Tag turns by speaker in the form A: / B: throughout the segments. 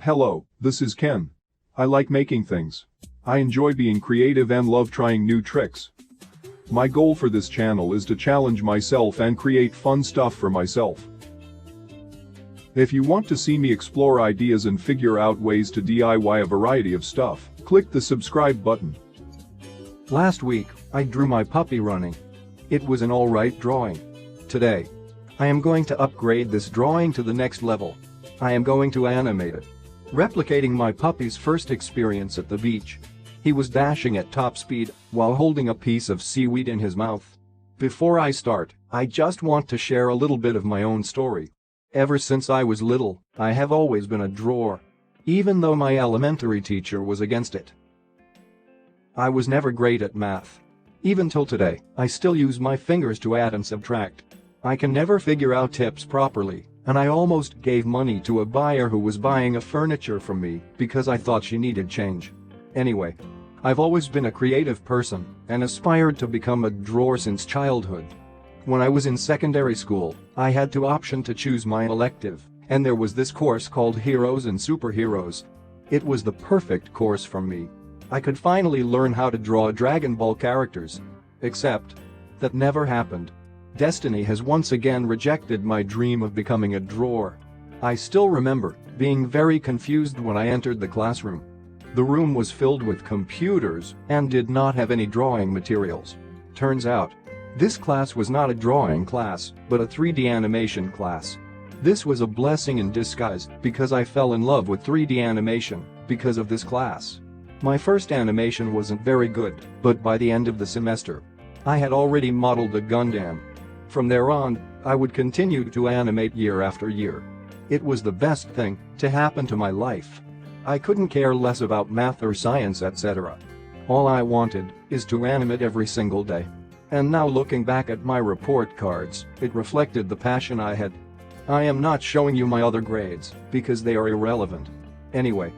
A: Hello, this is Ken. I like making things. I enjoy being creative and love trying new tricks. My goal for this channel is to challenge myself and create fun stuff for myself. If you want to see me explore ideas and figure out ways to DIY a variety of stuff, click the subscribe button.
B: Last week, I drew my puppy running. It was an alright drawing. Today, I am going to upgrade this drawing to the next level. I am going to animate it, replicating my puppy's first experience at the beach. He was dashing at top speed while holding a piece of seaweed in his mouth. Before I start, I just want to share a little bit of my own story. Ever since I was little, I have always been a drawer, even though my elementary teacher was against it. I was never great at math. Even till today, I still use my fingers to add and subtract. I can never figure out tips properly, and I almost gave money to a buyer who was buying a furniture from me because I thought she needed change. Anyway, I've always been a creative person and aspired to become a drawer since childhood. When I was in secondary school, I had the option to choose my elective, and there was this course called Heroes and Superheroes. It was the perfect course for me. I could finally learn how to draw Dragon Ball characters. Except that never happened. Destiny has once again rejected my dream of becoming a drawer. I still remember being very confused when I entered the classroom. The room was filled with computers and did not have any drawing materials. Turns out, this class was not a drawing class, but a 3D animation class. This was a blessing in disguise because I fell in love with 3D animation because of this class. My first animation wasn't very good, but by the end of the semester, I had already modeled a Gundam. From there on, I would continue to animate year after year. It was the best thing to happen to my life. I couldn't care less about math or science, etc. All I wanted is to animate every single day. And now looking back at my report cards, it reflected the passion I had. I am not showing you my other grades because they are irrelevant. Anyway,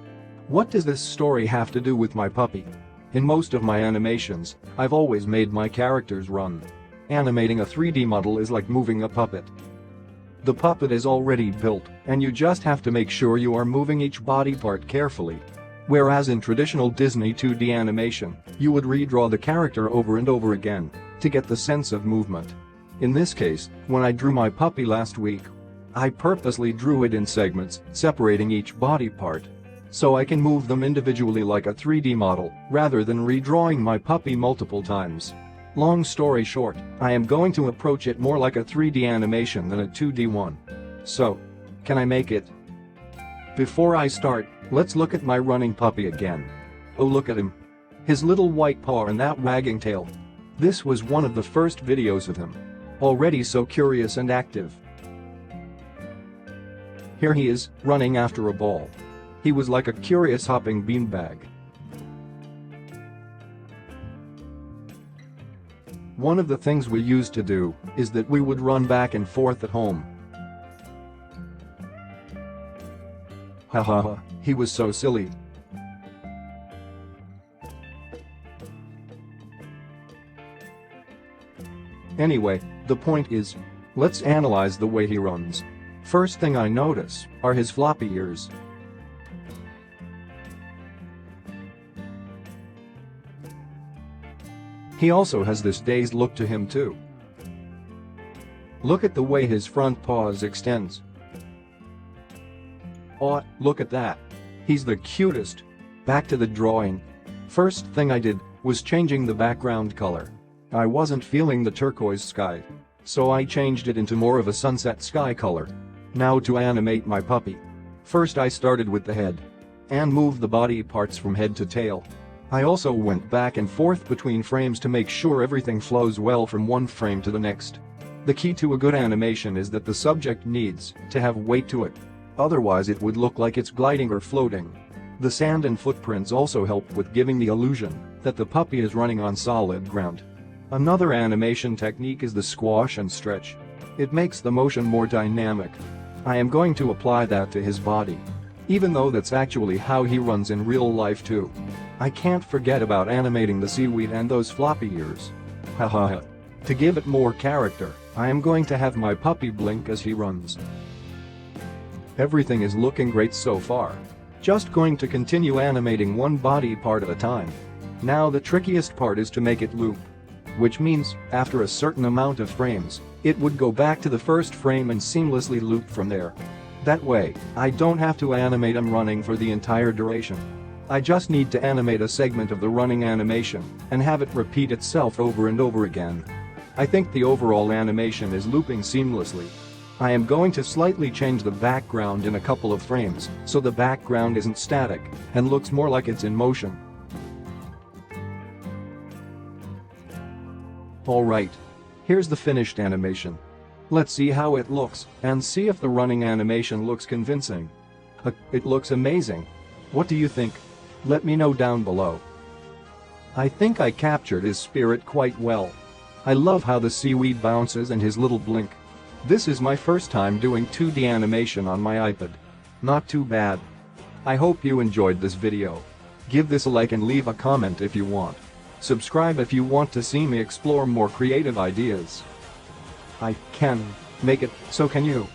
B: what does this story have to do with my puppy? In most of my animations, I've always made my characters run. Animating a 3D model is like moving a puppet. The puppet is already built, and you just have to make sure you are moving each body part carefully. Whereas in traditional Disney 2D animation, you would redraw the character over and over again to get the sense of movement. In this case, when I drew my puppy last week, I purposely drew it in segments, separating each body part, so I can move them individually like a 3D model, rather than redrawing my puppy multiple times. Long story short, I am going to approach it more like a 3D animation than a 2D one. So, can I make it? Before I start, let's look at my running puppy again. Oh, look at him. His little white paw and that wagging tail. This was one of the first videos of him. Already so curious and active. Here he is, running after a ball. He was like a curious hopping beanbag. One of the things we used to do is that we would run back and forth at home. Haha, he was so silly. Anyway, the point is, let's analyze the way he runs. First thing I notice are his floppy ears. He also has this dazed look to him too. Look at the way his front paws extends. Oh, look at that. He's the cutest. Back to the drawing. First thing I did was changing the background color. I wasn't feeling the turquoise sky, so I changed it into more of a sunset sky color. Now to animate my puppy. First I started with the head and moved the body parts from head to tail. I also went back and forth between frames to make sure everything flows well from one frame to the next. The key to a good animation is that the subject needs to have weight to it. Otherwise it would look like it's gliding or floating. The sand and footprints also help with giving the illusion that the puppy is running on solid ground. Another animation technique is the squash and stretch. It makes the motion more dynamic. I am going to apply that to his body. Even though that's actually how he runs in real life too. I can't forget about animating the seaweed and those floppy ears. Haha. To give it more character, I am going to have my puppy blink as he runs. Everything is looking great so far. Just going to continue animating one body part at a time. Now the trickiest part is to make it loop. Which means, after a certain amount of frames, it would go back to the first frame and seamlessly loop from there. That way, I don't have to animate them running for the entire duration. I just need to animate a segment of the running animation and have it repeat itself over and over again. I think the overall animation is looping seamlessly. I am going to slightly change the background in a couple of frames so the background isn't static and looks more like it's in motion. Alright. Here's the finished animation. Let's see how it looks and see if the running animation looks convincing. It looks amazing. What do you think? Let me know down below. I think I captured his spirit quite well. I love how the seaweed bounces and his little blink. This is my first time doing 2D animation on my iPad. Not too bad. I hope you enjoyed this video. Give this a like and leave a comment if you want. Subscribe if you want to see me explore more creative ideas. I can make it, so can you.